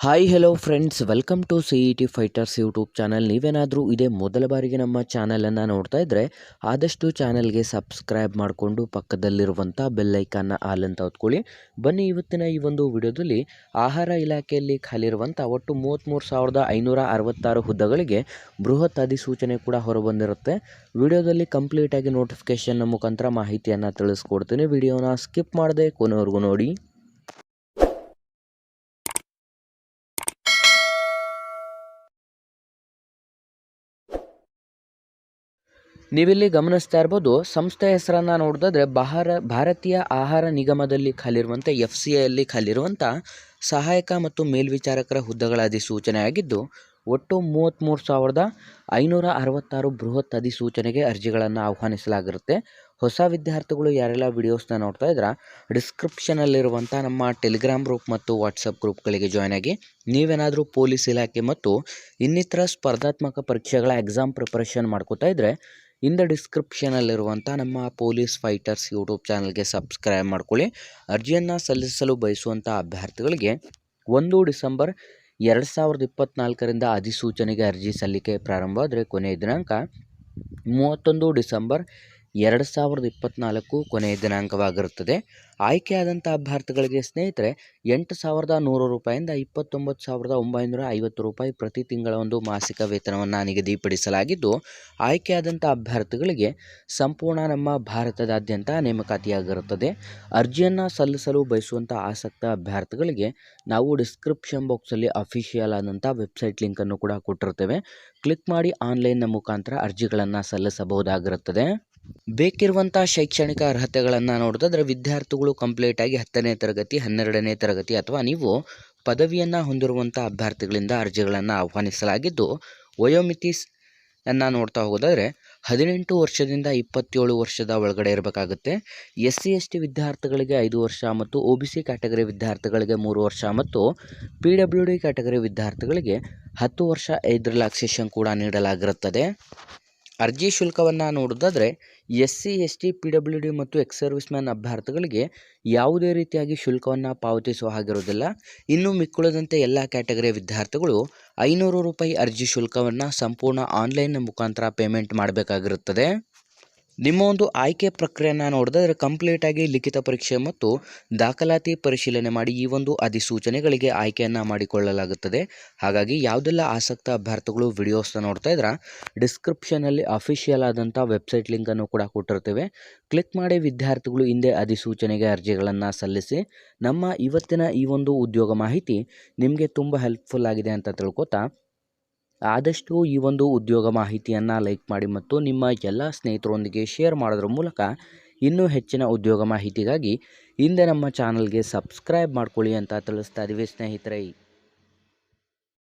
Hi hello friends, welcome to CET Fighters YouTube channel. ನೀವೇನಾದರೂ ಇದೇ ಮೊದಲ ಬಾರಿಗೆ ನಮ್ಮ ಚಾನಲನ್ನು ನೋಡ್ತಾ ಇದ್ದರೆ ಆದಷ್ಟು ಚಾನಲ್ಗೆ ಸಬ್ಸ್ಕ್ರೈಬ್ ಮಾಡಿಕೊಂಡು ಪಕ್ಕದಲ್ಲಿರುವಂಥ ಬೆಲ್ಲೈಕನ್ನ ಆಲ್ ಅಂತ ಹೊತ್ಕೊಳ್ಳಿ. ಬನ್ನಿ, ಇವತ್ತಿನ ಈ ಒಂದು ವಿಡಿಯೋದಲ್ಲಿ ಆಹಾರ ಇಲಾಖೆಯಲ್ಲಿ ಖಾಲಿರುವಂಥ ಒಟ್ಟು 33,566 ಹುದ್ದೆಗಳಿಗೆ ಬೃಹತ್ ಅಧಿಸೂಚನೆ ಕೂಡ ಹೊರಬಂದಿರುತ್ತೆ. ವಿಡಿಯೋದಲ್ಲಿ ಕಂಪ್ಲೀಟಾಗಿ ನೋಟಿಫಿಕೇಷನ್ನ ಮುಖಾಂತರ ಮಾಹಿತಿಯನ್ನು ತಿಳಿಸ್ಕೊಡ್ತೀನಿ. ವಿಡಿಯೋನ ಸ್ಕಿಪ್ ಮಾಡದೆ ಕೊನೆವರೆಗೂ ನೋಡಿ. ನೀವಿಲ್ಲಿ ಗಮನಿಸ್ತಾ ಇರ್ಬೋದು, ಸಂಸ್ಥೆ ಹೆಸರನ್ನು ನೋಡಿದ್ರೆ ಭಾರತೀಯ ಆಹಾರ ನಿಗಮದಲ್ಲಿ ಖಾಲಿರುವಂಥ FCIಯಲ್ಲಿ ಖಾಲಿರುವಂಥ ಸಹಾಯಕ ಮತ್ತು ಮೇಲ್ವಿಚಾರಕರ ಹುದ್ದೆಗಳ ಅಧಿಸೂಚನೆ ಆಗಿದ್ದು, ಒಟ್ಟು 33,566 ಬೃಹತ್ ಅಧಿಸೂಚನೆಗೆ ಅರ್ಜಿಗಳನ್ನು ಆಹ್ವಾನಿಸಲಾಗಿರುತ್ತೆ. ಹೊಸ ವಿದ್ಯಾರ್ಥಿಗಳು ಯಾರೆಲ್ಲ ವಿಡಿಯೋಸ್ನ ನೋಡ್ತಾ ಇದ್ರೆ ಡಿಸ್ಕ್ರಿಪ್ಷನಲ್ಲಿರುವಂಥ ನಮ್ಮ ಟೆಲಿಗ್ರಾಮ್ ಗ್ರೂಪ್ ಮತ್ತು ವಾಟ್ಸಪ್ ಗ್ರೂಪ್ಗಳಿಗೆ ಜಾಯ್ನ್ ಆಗಿ. ನೀವೇನಾದರೂ ಪೊಲೀಸ್ ಇಲಾಖೆ ಮತ್ತು ಇನ್ನಿತರ ಸ್ಪರ್ಧಾತ್ಮಕ ಪರೀಕ್ಷೆಗಳ ಎಕ್ಸಾಮ್ ಪ್ರಿಪರೇಷನ್ ಮಾಡ್ಕೋತಾ ಇದ್ದರೆ ಡಿಸ್ಕ್ರಿಪ್ಷನಲ್ಲಿರುವಂಥ ನಮ್ಮ ಪೊಲೀಸ್ ಫೈಟರ್ಸ್ ಯೂಟ್ಯೂಬ್ ಚಾನಲ್ಗೆ ಸಬ್ಸ್ಕ್ರೈಬ್ ಮಾಡ್ಕೊಳ್ಳಿ. ಅರ್ಜಿಯನ್ನು ಸಲ್ಲಿಸಲು ಬಯಸುವಂಥ ಅಭ್ಯರ್ಥಿಗಳಿಗೆ 1 ಡಿಸೆಂಬರ್ 2024 ಅಧಿಸೂಚನೆಗೆ ಅರ್ಜಿ ಸಲ್ಲಿಕೆ ಪ್ರಾರಂಭ ಆದರೆ ಕೊನೆಯ ದಿನಾಂಕ 31 ಡಿಸೆಂಬರ್ 2024 ಕೊನೆಯ ದಿನಾಂಕವಾಗಿರುತ್ತದೆ. ಆಯ್ಕೆಯಾದಂಥ ಅಭ್ಯರ್ಥಿಗಳಿಗೆ ಸ್ನೇಹಿತರೆ 8,100 ರೂಪಾಯಿಂದ 29,950 ರೂಪಾಯಿ ಪ್ರತಿ ತಿಂಗಳ ಒಂದು ಮಾಸಿಕ ವೇತನವನ್ನು ನಿಗದಿಪಡಿಸಲಾಗಿದ್ದು, ಆಯ್ಕೆಯಾದಂಥ ಅಭ್ಯರ್ಥಿಗಳಿಗೆ ಸಂಪೂರ್ಣ ನಮ್ಮ ಭಾರತದಾದ್ಯಂತ ನೇಮಕಾತಿಯಾಗಿರುತ್ತದೆ. ಅರ್ಜಿಯನ್ನು ಸಲ್ಲಿಸಲು ಬಯಸುವಂಥ ಆಸಕ್ತ ಅಭ್ಯರ್ಥಿಗಳಿಗೆ ನಾವು ಡಿಸ್ಕ್ರಿಪ್ಷನ್ ಬಾಕ್ಸಲ್ಲಿ ಅಫಿಷಿಯಲ್ ಆದಂಥ ವೆಬ್ಸೈಟ್ ಲಿಂಕನ್ನು ಕೂಡ ಕೊಟ್ಟಿರ್ತೇವೆ. ಕ್ಲಿಕ್ ಮಾಡಿ ಆನ್ಲೈನ್ನ ಮುಖಾಂತರ ಅರ್ಜಿಗಳನ್ನು ಸಲ್ಲಿಸಬಹುದಾಗಿರುತ್ತದೆ. ಬೇಕಿರುವಂಥ ಶೈಕ್ಷಣಿಕ ಅರ್ಹತೆಗಳನ್ನು ನೋಡಿದ್ರೆ ವಿದ್ಯಾರ್ಥಿಗಳು ಕಂಪ್ಲೀಟಾಗಿ 10ನೇ ತರಗತಿ 12ನೇ ತರಗತಿ ಅಥವಾ ನೀವು ಪದವಿಯನ್ನು ಹೊಂದಿರುವಂಥ ಅಭ್ಯರ್ಥಿಗಳಿಂದ ಅರ್ಜಿಗಳನ್ನು ಆಹ್ವಾನಿಸಲಾಗಿದ್ದು, ವಯೋಮಿತಿಯನ್ನು ನೋಡ್ತಾ ಹೋಗೋದಾದರೆ 18 ವರ್ಷದಿಂದ 27 ವರ್ಷದ ಒಳಗಡೆ ಇರಬೇಕಾಗುತ್ತೆ. SC/ST ವಿದ್ಯಾರ್ಥಿಗಳಿಗೆ 5 ವರ್ಷ ಮತ್ತು OBC ಕ್ಯಾಟಗರಿ ವಿದ್ಯಾರ್ಥಿಗಳಿಗೆ 3 ವರ್ಷ ಮತ್ತು PWD ಕ್ಯಾಟಗರಿ ವಿದ್ಯಾರ್ಥಿಗಳಿಗೆ 10 ವರ್ಷ ಏಜ್ ರಿಲ್ಯಾಕ್ಸೇಷನ್ ಕೂಡ ನೀಡಲಾಗಿರುತ್ತದೆ. ಅರ್ಜಿ ಶುಲ್ಕವನ್ನು ನೋಡೋದಾದರೆ SC/ST PWD ಮತ್ತು ಎಕ್ಸ್ ಸರ್ವಿಸ್ ಮ್ಯಾನ್ ಅಭ್ಯರ್ಥಿಗಳಿಗೆ ಯಾವುದೇ ರೀತಿಯಾಗಿ ಶುಲ್ಕವನ್ನು ಪಾವತಿಸುವ ಹಾಗಿರುವುದಿಲ್ಲ. ಇನ್ನು ಮಿಕ್ಕುಳಿದಂತೆ ಎಲ್ಲ ಕ್ಯಾಟಗರಿಯ ವಿದ್ಯಾರ್ಥಿಗಳು 500 ರೂಪಾಯಿ ಅರ್ಜಿ ಶುಲ್ಕವನ್ನು ಸಂಪೂರ್ಣ ಆನ್ಲೈನ್ ಮುಖಾಂತರ ಪೇಮೆಂಟ್ ಮಾಡಬೇಕಾಗಿರುತ್ತದೆ. ನಿಮ್ಮ ಒಂದು ಆಯ್ಕೆ ಪ್ರಕ್ರಿಯೆಯನ್ನು ನೋಡಿದ್ರೆ ಕಂಪ್ಲೀಟಾಗಿ ಲಿಖಿತ ಪರೀಕ್ಷೆ ಮತ್ತು ದಾಖಲಾತಿ ಪರಿಶೀಲನೆ ಮಾಡಿ ಈ ಒಂದು ಅಧಿಸೂಚನೆಗಳಿಗೆ ಆಯ್ಕೆಯನ್ನು ಮಾಡಿಕೊಳ್ಳಲಾಗುತ್ತದೆ. ಹಾಗಾಗಿ ಯಾವುದೆಲ್ಲ ಆಸಕ್ತ ಅಭ್ಯರ್ಥಿಗಳು ವಿಡಿಯೋಸ್ನ ನೋಡ್ತಾ ಇದ್ರೆ ಡಿಸ್ಕ್ರಿಪ್ಷನಲ್ಲಿ ಅಫಿಷಿಯಲ್ ಆದಂಥ ವೆಬ್ಸೈಟ್ ಲಿಂಕನ್ನು ಕೂಡ ಕೊಟ್ಟಿರ್ತೇವೆ. ಕ್ಲಿಕ್ ಮಾಡಿ ವಿದ್ಯಾರ್ಥಿಗಳು ಹಿಂದೆ ಅಧಿಸೂಚನೆಗೆ ಅರ್ಜಿಗಳನ್ನು ಸಲ್ಲಿಸಿ. ನಮ್ಮ ಇವತ್ತಿನ ಈ ಒಂದು ಉದ್ಯೋಗ ಮಾಹಿತಿ ನಿಮಗೆ ತುಂಬ ಹೆಲ್ಪ್ಫುಲ್ ಆಗಿದೆ ಅಂತ ತಿಳ್ಕೊತಾ ಆದಷ್ಟು ಈ ಒಂದು ಉದ್ಯೋಗ ಮಾಹಿತಿಯನ್ನು ಲೈಕ್ ಮಾಡಿ ಮತ್ತು ನಿಮ್ಮ ಎಲ್ಲ ಸ್ನೇಹಿತರೊಂದಿಗೆ ಶೇರ್ ಮಾಡೋದ್ರ ಮೂಲಕ ಇನ್ನೂ ಹೆಚ್ಚಿನ ಉದ್ಯೋಗ ಮಾಹಿತಿಗಾಗಿ ಹಿಂದೆ ನಮ್ಮ ಚಾನಲ್ಗೆ ಸಬ್ಸ್ಕ್ರೈಬ್ ಮಾಡ್ಕೊಳ್ಳಿ ಅಂತ ತಿಳಿಸ್ತಾ ಇದ್ದೀವಿ ಸ್ನೇಹಿತರೆ.